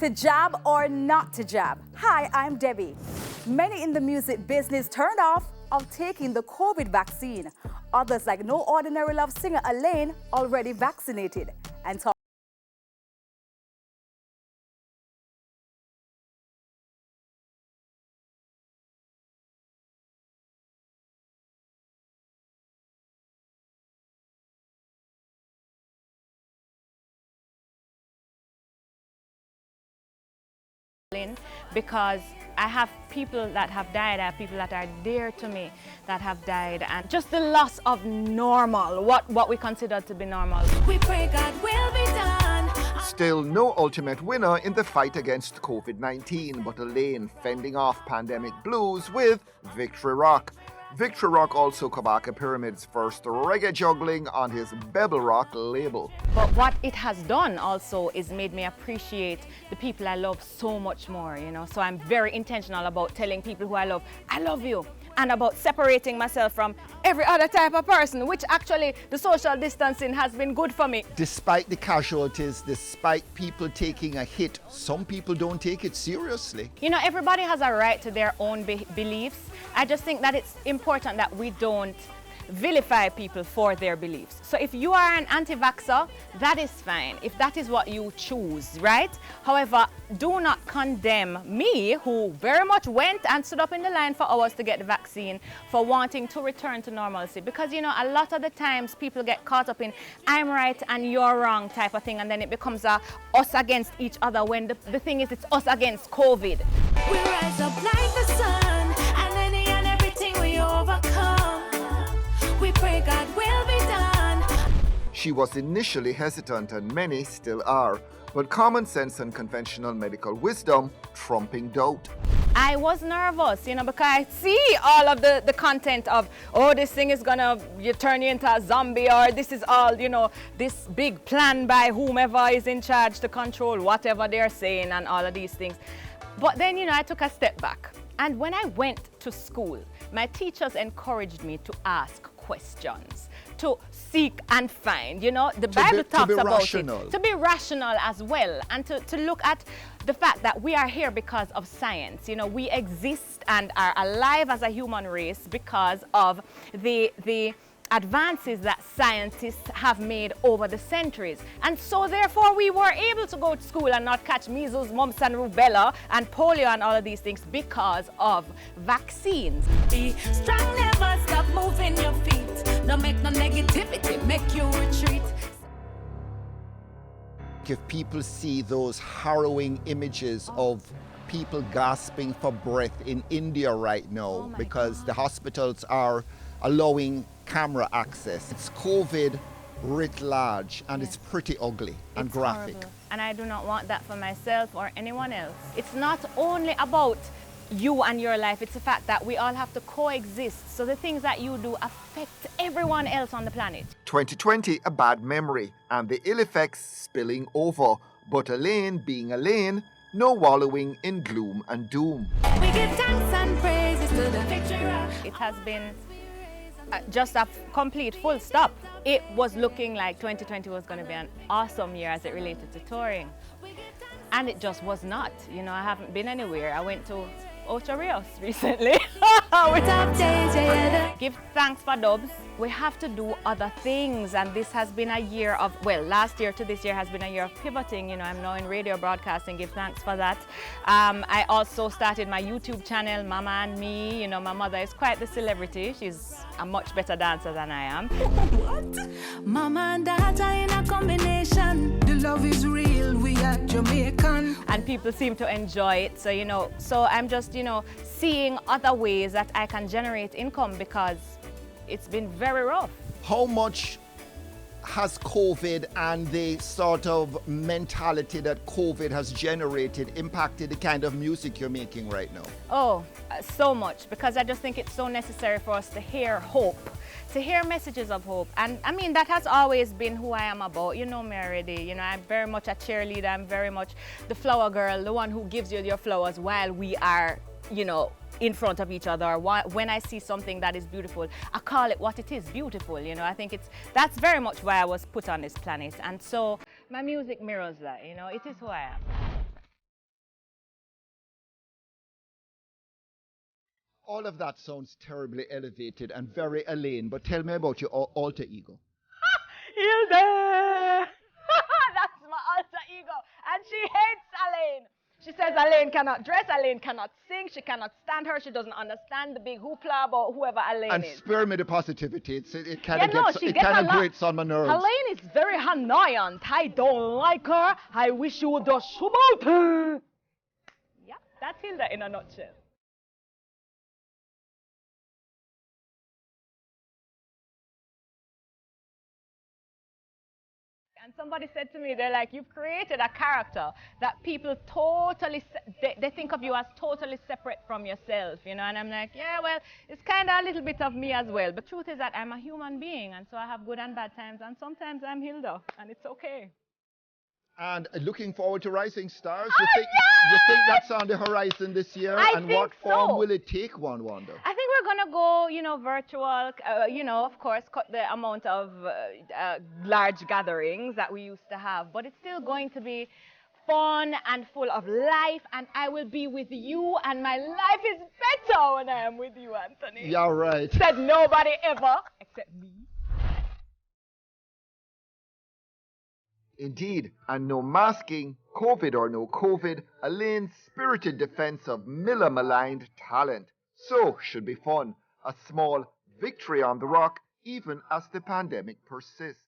To jab or not to jab? Hi, I'm Debbie. Many in the music business turned off of taking the COVID vaccine. Others, like No Ordinary Love singer Alaine, already vaccinated. And talk because I have people that have died, I have people that are dear to me that have died, and just the loss of normal, what we consider to be normal. We pray God will be done. Still no ultimate winner in the fight against COVID-19, but Alaine fending off pandemic blues with Victory Rock. Victory Rock also Kabaka Pyramid's first reggae juggling on his Bebel Rock label. But what it has done also is made me appreciate the people I love so much more, you know. So I'm very intentional about telling people who I love you, and about separating myself from every other type of person, which actually the social distancing has been good for me. Despite the casualties, despite people taking a hit, some people don't take it seriously. You know, everybody has a right to their own beliefs. I just think that it's important that we don't vilify people for their beliefs. So if you are an anti-vaxxer, that is fine, if that is what you choose, right? However, do not condemn me, who very much went and stood up in the line for hours to get the vaccine, for wanting to return to normalcy. Because, you know, a lot of the times people get caught up in I'm right and you're wrong type of thing, and then it becomes a us against each other, when the thing is it's us against COVID. We rise up like the sun, and any and everything we overcome. We pray God will be done. She was initially hesitant, and many still are, but common sense and conventional medical wisdom trumping doubt. I was nervous, you know, because I see all of the content of, oh, this thing is gonna turn you into a zombie, or this is all, you know, this big plan by whomever is in charge to control whatever they're saying and all of these things. But then, you know, I took a step back. And when I went to school, my teachers encouraged me to ask questions, to seek and find, you know, the Bible talks about it, to be rational as well, and to look at the fact that we are here because of science. You know, we exist and are alive as a human race because of the advances that scientists have made over the centuries. And so therefore we were able to go to school and not catch measles, mumps and rubella and polio and all of these things because of vaccines. Be strong, never stop moving your feet. Don't make no negativity make you retreat. If people see those harrowing images of people gasping for breath in India right now, because the hospitals are allowing camera access. It's COVID writ large, and it's pretty ugly and graphic. Horrible. And I do not want that for myself or anyone else. It's not only about you and your life, it's the fact that we all have to coexist. So the things that you do affect everyone else on the planet. 2020, a bad memory, and the ill effects spilling over. But Alaine being Alaine, no wallowing in gloom and doom. We give thanks and praises to the Victory Rock. It has been just a complete full stop. It was looking like 2020 was going to be an awesome year as it related to touring. And it just was not. You know, I haven't been anywhere. I went to Ocho Rios recently. Give thanks for dubs. We have to do other things, and this has been a year of, well, last year to this year has been a year of pivoting. You know, I'm now in radio broadcasting, give thanks for that. I also started my YouTube channel, Mama and Me. You know, my mother is quite the celebrity. She's a much better dancer than I am. What? Mama and daughter in a combination. The love is real, we are Jamaican. And people seem to enjoy it. So, you know, so I'm just, you know, seeing other ways that I can generate income, because it's been very rough. How much has COVID and the sort of mentality that COVID has generated impacted the kind of music you're making right now? Oh, so much, because I just think it's so necessary for us to hear hope, to hear messages of hope. And I mean, that has always been who I am about. You know me already. You know, I'm very much a cheerleader. I'm very much the flower girl, the one who gives you your flowers while we are, you know, in front of each other. When I see something that is beautiful, I call it what it is, beautiful. You know, I think that's very much why I was put on this planet. And so my music mirrors that, you know, it is who I am. All of that sounds terribly elevated and very Alaine, but tell me about your alter ego. Hilda! That's my alter ego. And she hates Alaine. She says Alaine cannot dress, Alaine cannot sing, she cannot stand her, she doesn't understand the big hoopla about whoever Alaine And is. spare me the positivity. It kind Yeah, of no, gets, she it gets kind a of lot. grates on my nerves. Alaine is very annoyant. I don't like her. I wish you would just shove out her. Yeah, that's Hilda in a nutshell. And somebody said to me, they're like, you've created a character that people totally, they think of you as totally separate from yourself, you know? And I'm like, yeah, well, it's kind of a little bit of me as well. But truth is that I'm a human being, and so I have good and bad times, and sometimes I'm Hilda, and it's okay. And looking forward to Rising Stars. Oh, You think that's on the horizon this year? I and think what form so. will it take, one wonder? I think we're going to go, you know, virtual, you know, of course, cut the amount of large gatherings that we used to have, but it's still going to be fun and full of life, and I will be with you, and my life is better when I am with you, Anthony. Yeah, right. Said nobody ever, except me. Indeed, and no masking, COVID or no COVID, Alaine's spirited defense of Miller-maligned talent. So, should be fun. A small victory on the rock, even as the pandemic persists.